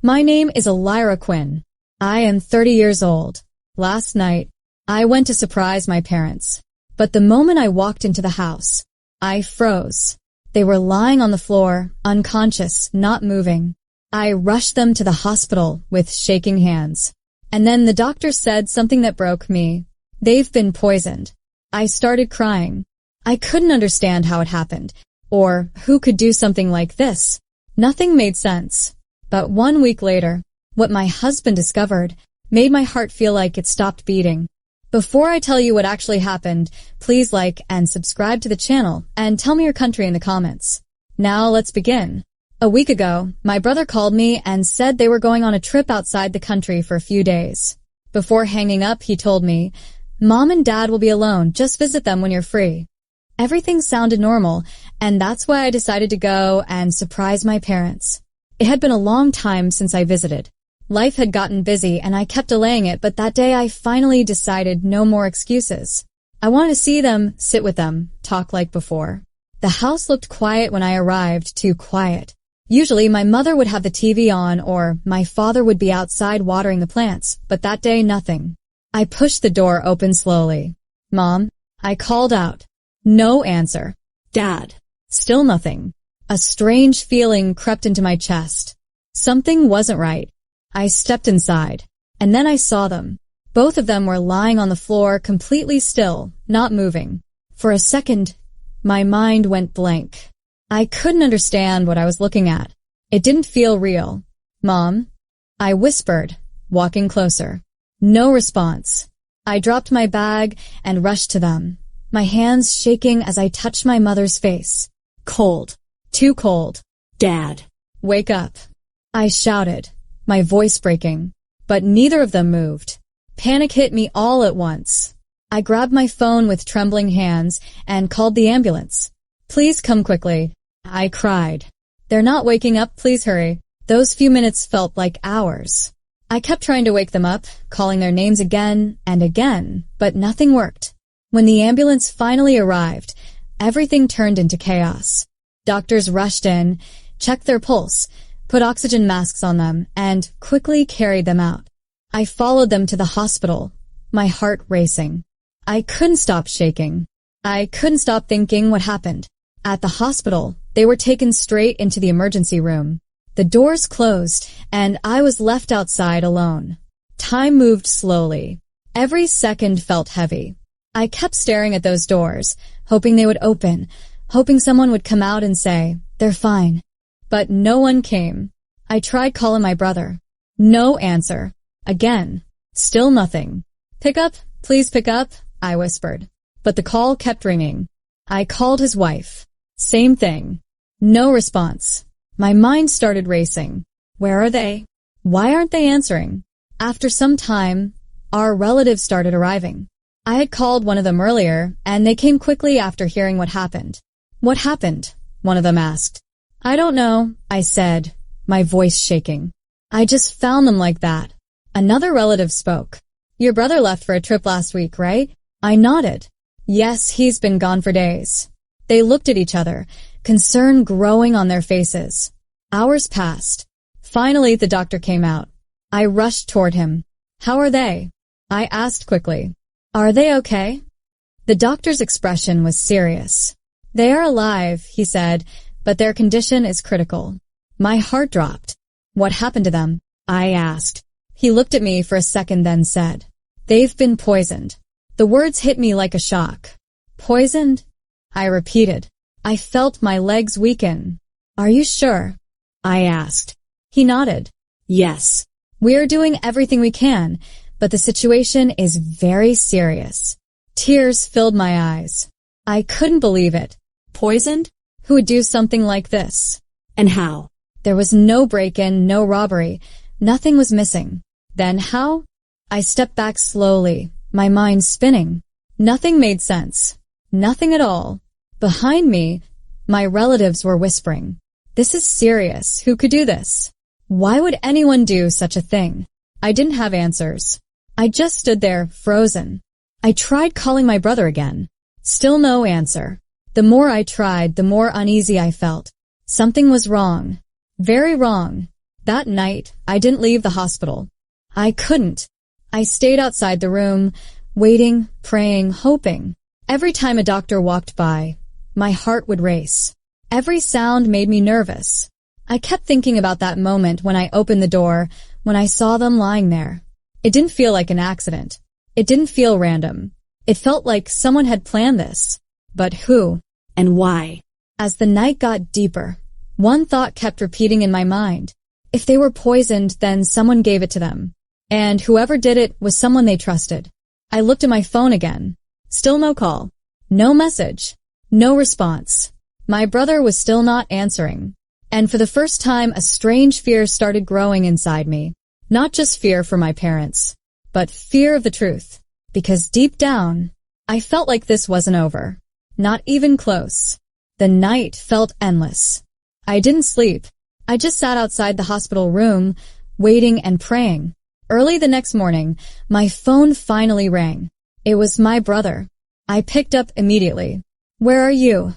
My name is Elira Quinn. I am 30 years old. Last night, I went to surprise my parents. But the moment I walked into the house, I froze. They were lying on the floor, unconscious, not moving. I rushed them to the hospital with shaking hands. And then the doctor said something that broke me. They've been poisoned. I started crying. I couldn't understand how it happened, or who could do something like this. Nothing made sense. But 1 week later, what my husband discovered made my heart feel like it stopped beating. Before I tell you what actually happened, please like and subscribe to the channel and tell me your country in the comments. Now let's begin. A week ago, my brother called me and said they were going on a trip outside the country for a few days. Before hanging up, he told me, "Mom and Dad will be alone, just visit them when you're free." Everything sounded normal, and that's why I decided to go and surprise my parents. It had been a long time since I visited. Life had gotten busy and I kept delaying it, but that day I finally decided no more excuses. I wanted to see them, sit with them, talk like before. The house looked quiet when I arrived, too quiet. Usually my mother would have the TV on or my father would be outside watering the plants, but that day nothing. I pushed the door open slowly. "Mom," I called out. No answer. "Dad." Still nothing. A strange feeling crept into my chest. Something wasn't right. I stepped inside, and then I saw them. Both of them were lying on the floor, completely still, not moving. For a second, my mind went blank. I couldn't understand what I was looking at. It didn't feel real. "Mom?" I whispered, walking closer. No response. I dropped my bag and rushed to them, my hands shaking as I touched my mother's face. Cold. Too cold. "Dad, wake up," I shouted, my voice breaking. But neither of them moved. Panic hit me all at once. I grabbed my phone with trembling hands and called the ambulance. "Please come quickly," I cried. "They're not waking up, please hurry." Those few minutes felt like hours. I kept trying to wake them up, calling their names again and again, but nothing worked. When the ambulance finally arrived, everything turned into chaos. Doctors rushed in, checked their pulse, put oxygen masks on them, and quickly carried them out. I followed them to the hospital, my heart racing. I couldn't stop shaking. I couldn't stop thinking what happened. At the hospital, they were taken straight into the emergency room. The doors closed, and I was left outside alone. Time moved slowly. Every second felt heavy. I kept staring at those doors, hoping they would open, hoping someone would come out and say, "They're fine." But no one came. I tried calling my brother. No answer. Again. Still nothing. "Pick up, please pick up," I whispered. But the call kept ringing. I called his wife. Same thing. No response. My mind started racing. Where are they? Why aren't they answering? After some time, our relatives started arriving. I had called one of them earlier, and they came quickly after hearing what happened. "What happened?" one of them asked. "I don't know," I said, my voice shaking. "I just found them like that." Another relative spoke. "Your brother left for a trip last week, right?" I nodded. "Yes, he's been gone for days." They looked at each other, concern growing on their faces. Hours passed. Finally, the doctor came out. I rushed toward him. "How are they?" I asked quickly. "Are they okay?" The doctor's expression was serious. "They are alive," he said, "but their condition is critical." My heart dropped. "What happened to them?" I asked. He looked at me for a second, then said, "They've been poisoned." The words hit me like a shock. "Poisoned?" I repeated. I felt my legs weaken. "Are you sure?" I asked. He nodded. "Yes. We're doing everything we can, but the situation is very serious." Tears filled my eyes. I couldn't believe it. Poisoned? Who would do something like this? And how? There was no break-in, no robbery. Nothing was missing. Then how? I stepped back slowly, my mind spinning. Nothing made sense. Nothing at all. Behind me, my relatives were whispering, "This is serious. Who could do this? Why would anyone do such a thing?" I didn't have answers. I just stood there, frozen. I tried calling my brother again. Still no answer. The more I tried, the more uneasy I felt. Something was wrong. Very wrong. That night, I didn't leave the hospital. I couldn't. I stayed outside the room, waiting, praying, hoping. Every time a doctor walked by, my heart would race. Every sound made me nervous. I kept thinking about that moment when I opened the door, when I saw them lying there. It didn't feel like an accident. It didn't feel random. It felt like someone had planned this. But who? And why? As the night got deeper, one thought kept repeating in my mind. If they were poisoned, then someone gave it to them. And whoever did it was someone they trusted. I looked at my phone again. Still no call. No message. No response. My brother was still not answering. And for the first time, a strange fear started growing inside me. Not just fear for my parents, but fear of the truth. Because deep down, I felt like this wasn't over. Not even close. The night felt endless. I didn't sleep. I just sat outside the hospital room, waiting and praying. Early the next morning, my phone finally rang. It was my brother. I picked up immediately. "Where are you?"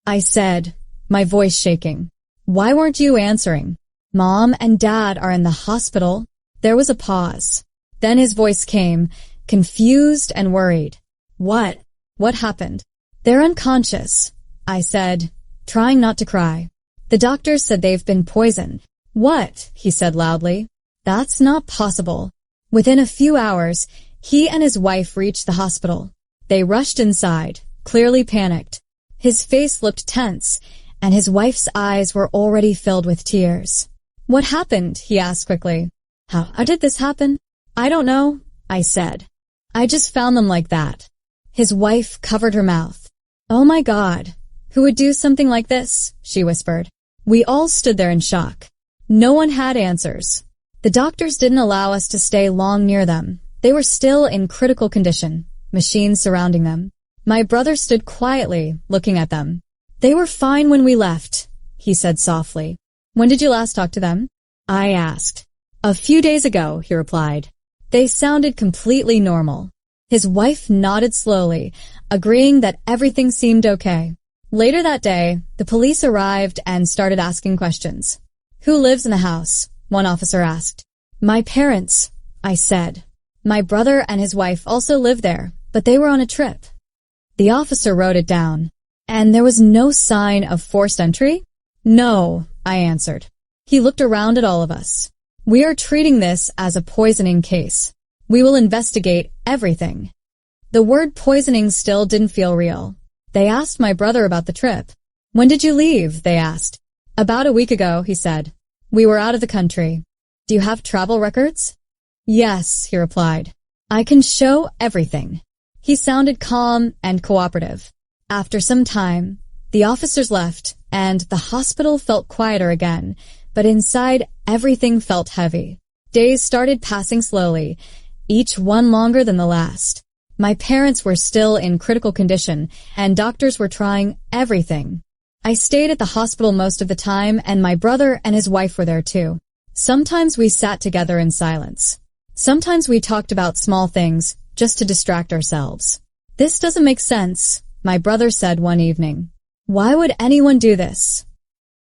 I said, my voice shaking. "Why weren't you answering?" "Mom and Dad are in the hospital." There was a pause. Then his voice came, confused and worried. "What? What happened?" "They're unconscious," I said, trying not to cry. "The doctors said they've been poisoned." "What?" he said loudly. "That's not possible." Within a few hours, he and his wife reached the hospital. They rushed inside, clearly panicked. His face looked tense, and his wife's eyes were already filled with tears. "What happened?" he asked quickly. How did this happen?" "I don't know," I said. "I just found them like that." His wife covered her mouth. "Oh my God, who would do something like this?" she whispered. We all stood there in shock. No one had answers. The doctors didn't allow us to stay long near them. They were still in critical condition, machines surrounding them. My brother stood quietly, looking at them. "They were fine when we left," he said softly. "When did you last talk to them?" I asked. "A few days ago," he replied. They sounded completely normal. His wife nodded slowly, agreeing that everything seemed okay. Later that day, the police arrived and started asking questions. "Who lives in the house?" one officer asked. "My parents," I said. My brother and his wife also lived there, but they were on a trip. The officer wrote it down. "And there was no sign of forced entry?" "No," I answered. He looked around at all of us. "We are treating this as a poisoning case. We will investigate everything." The word poisoning still didn't feel real. They asked my brother about the trip. "When did you leave?" they asked. "About a week ago," he said. "We were out of the country." "Do you have travel records?" "Yes," he replied. "I can show everything." He sounded calm and cooperative. After some time, the officers left, and the hospital felt quieter again, but inside everything felt heavy. Days started passing slowly, each one longer than the last. My parents were still in critical condition, and doctors were trying everything. I stayed at the hospital most of the time, and my brother and his wife were there too. Sometimes we sat together in silence. Sometimes we talked about small things, just to distract ourselves. "This doesn't make sense," my brother said one evening. "Why would anyone do this?"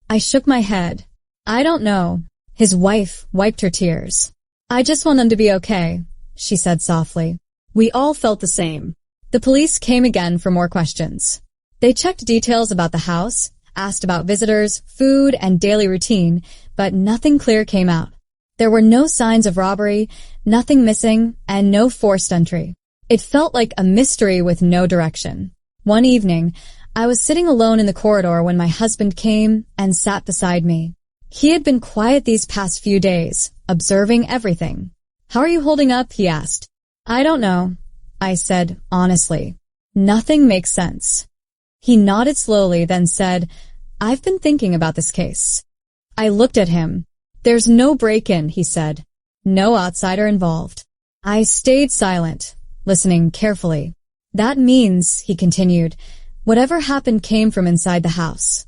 I shook my head. "I don't know." His wife wiped her tears. "I just want them to be okay," she said softly. We all felt the same. The police came again for more questions. They checked details about the house, asked about visitors, food, and daily routine, but nothing clear came out. There were no signs of robbery, nothing missing, and no forced entry. It felt like a mystery with no direction. One evening, I was sitting alone in the corridor when my husband came and sat beside me. He had been quiet these past few days, observing everything. "How are you holding up?" he asked. "I don't know," I said honestly. "Nothing makes sense." He nodded slowly, then said, "I've been thinking about this case." I looked at him. "There's no break-in," he said. "No outsider involved." I stayed silent, listening carefully. "That means," he continued, "whatever happened came from inside the house."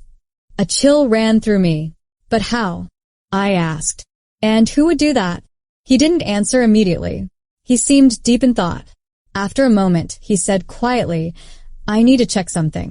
A chill ran through me. "But how?" I asked. "And who would do that?" He didn't answer immediately. He seemed deep in thought. After a moment, he said quietly, "I need to check something."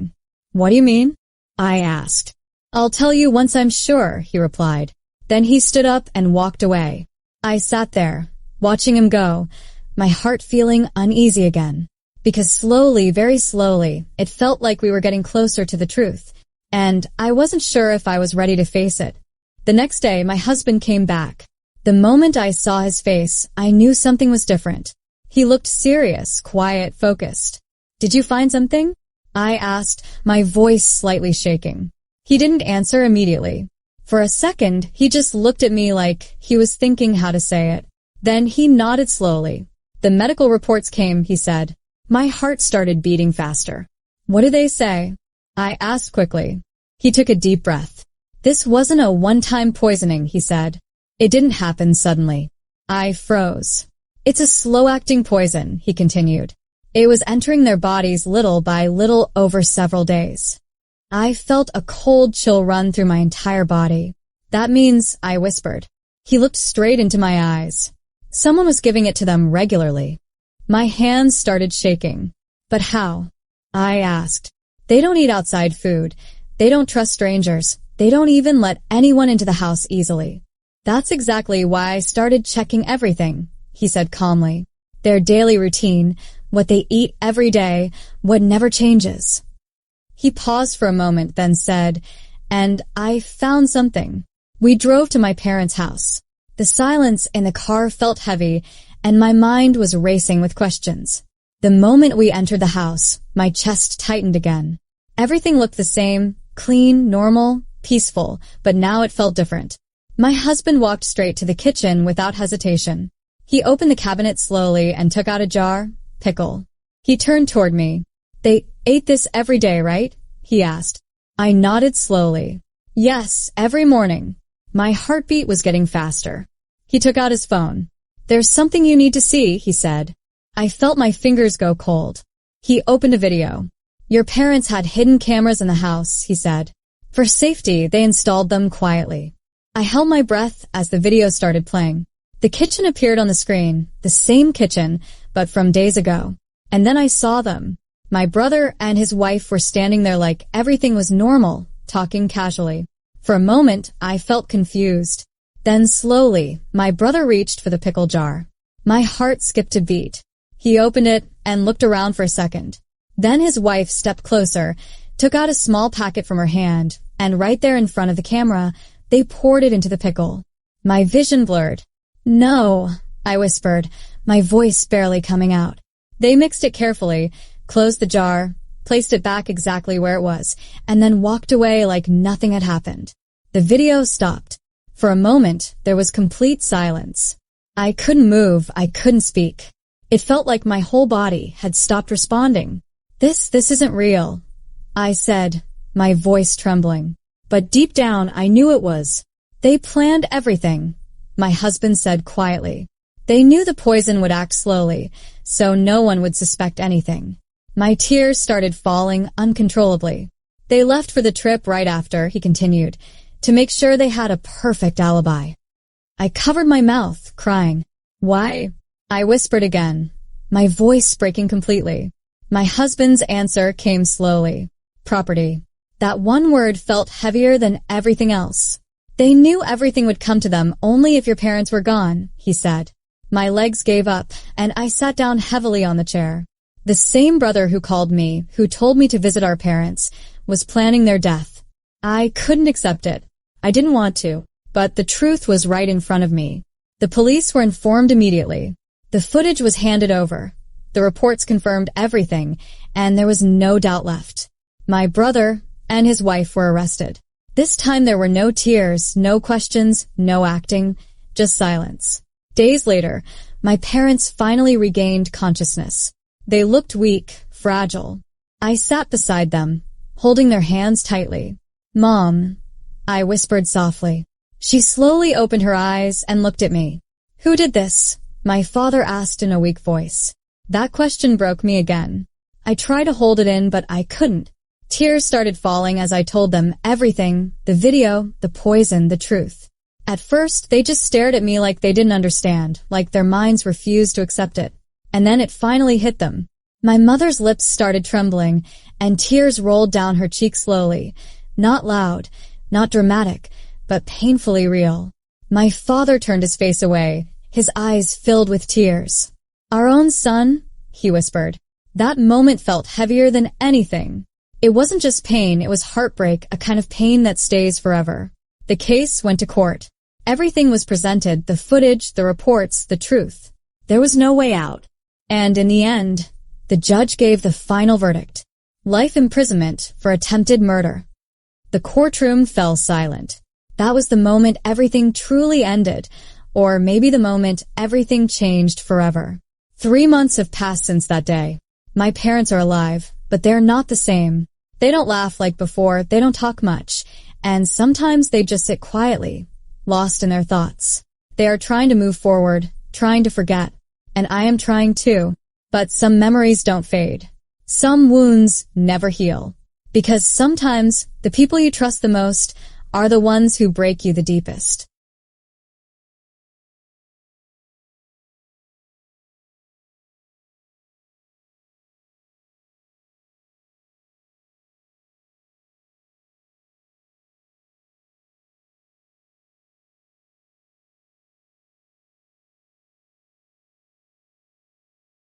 "What do you mean?" I asked. "I'll tell you once I'm sure," he replied. Then he stood up and walked away. I sat there, watching him go, my heart feeling uneasy again. Because slowly, very slowly, it felt like we were getting closer to the truth, and I wasn't sure if I was ready to face it. The next day, my husband came back. The moment I saw his face, I knew something was different. He looked serious, quiet, focused. "Did you find something?" I asked, my voice slightly shaking. He didn't answer immediately. For a second, he just looked at me like he was thinking how to say it. Then he nodded slowly. "The medical reports came," he said. My heart started beating faster. "What do they say?" I asked quickly. He took a deep breath. "This wasn't a one-time poisoning," he said. "It didn't happen suddenly." I froze. "It's a slow-acting poison," he continued. "It was entering their bodies little by little over several days." I felt a cold chill run through my entire body. "That means," I whispered. He looked straight into my eyes. "Someone was giving it to them regularly." My hands started shaking. "But how?" I asked. "They don't eat outside food. They don't trust strangers. They don't even let anyone into the house easily." "That's exactly why I started checking everything," he said calmly. "Their daily routine, what they eat every day, what never changes." He paused for a moment, then said, "And I found something." We drove to my parents' house. The silence in the car felt heavy, and my mind was racing with questions. The moment we entered the house, my chest tightened again. Everything looked the same, clean, normal, peaceful, but now it felt different. My husband walked straight to the kitchen without hesitation. He opened the cabinet slowly and took out a jar, pickle. He turned toward me. "They ate this every day, right?" he asked. I nodded slowly. "Yes, every morning." My heartbeat was getting faster. He took out his phone. "There's something you need to see," he said. I felt my fingers go cold. He opened a video. "Your parents had hidden cameras in the house," he said. "For safety, they installed them quietly." I held my breath as the video started playing. The kitchen appeared on the screen, the same kitchen, but from days ago. And then I saw them. My brother and his wife were standing there like everything was normal, talking casually. For a moment, I felt confused. Then slowly, my brother reached for the pickle jar. My heart skipped a beat. He opened it and looked around for a second. Then his wife stepped closer, took out a small packet from her hand, and right there in front of the camera, they poured it into the pickle. My vision blurred. "No," I whispered, my voice barely coming out. They mixed it carefully, closed the jar, placed it back exactly where it was, and then walked away like nothing had happened. The video stopped. For a moment, there was complete silence. I couldn't move, I couldn't speak. It felt like my whole body had stopped responding. This isn't real," I said, my voice trembling. But deep down, I knew it was. "They planned everything," my husband said quietly. "They knew the poison would act slowly, so no one would suspect anything." My tears started falling uncontrollably. "They left for the trip right after," he continued, "to make sure they had a perfect alibi." I covered my mouth, crying. "Why?" I whispered again, my voice breaking completely. My husband's answer came slowly. "Property." That one word felt heavier than everything else. "They knew everything would come to them only if your parents were gone," he said. My legs gave up, and I sat down heavily on the chair. The same brother who called me, who told me to visit our parents, was planning their death. I couldn't accept it. I didn't want to, but the truth was right in front of me. The police were informed immediately. The footage was handed over. The reports confirmed everything, and there was no doubt left. My brother and his wife were arrested. This time there were no tears, no questions, no acting, just silence. Days later, my parents finally regained consciousness. They looked weak, fragile. I sat beside them, holding their hands tightly. "Mom," I whispered softly. She slowly opened her eyes and looked at me. "Who did this?" my father asked in a weak voice. That question broke me again. I tried to hold it in, but I couldn't. Tears started falling as I told them everything, the video, the poison, the truth. At first, they just stared at me like they didn't understand, like their minds refused to accept it. And then it finally hit them. My mother's lips started trembling, and tears rolled down her cheeks slowly. Not loud, not dramatic, but painfully real. My father turned his face away, his eyes filled with tears. "Our own son?" he whispered. That moment felt heavier than anything. It wasn't just pain, it was heartbreak, a kind of pain that stays forever. The case went to court. Everything was presented, the footage, the reports, the truth. There was no way out. And in the end, the judge gave the final verdict. Life imprisonment for attempted murder. The courtroom fell silent. That was the moment everything truly ended, or maybe the moment everything changed forever. 3 months have passed since that day. My parents are alive, but they're not the same. They don't laugh like before, they don't talk much, and sometimes they just sit quietly, lost in their thoughts. They are trying to move forward, trying to forget, and I am trying too. But some memories don't fade. Some wounds never heal. Because sometimes the people you trust the most are the ones who break you the deepest.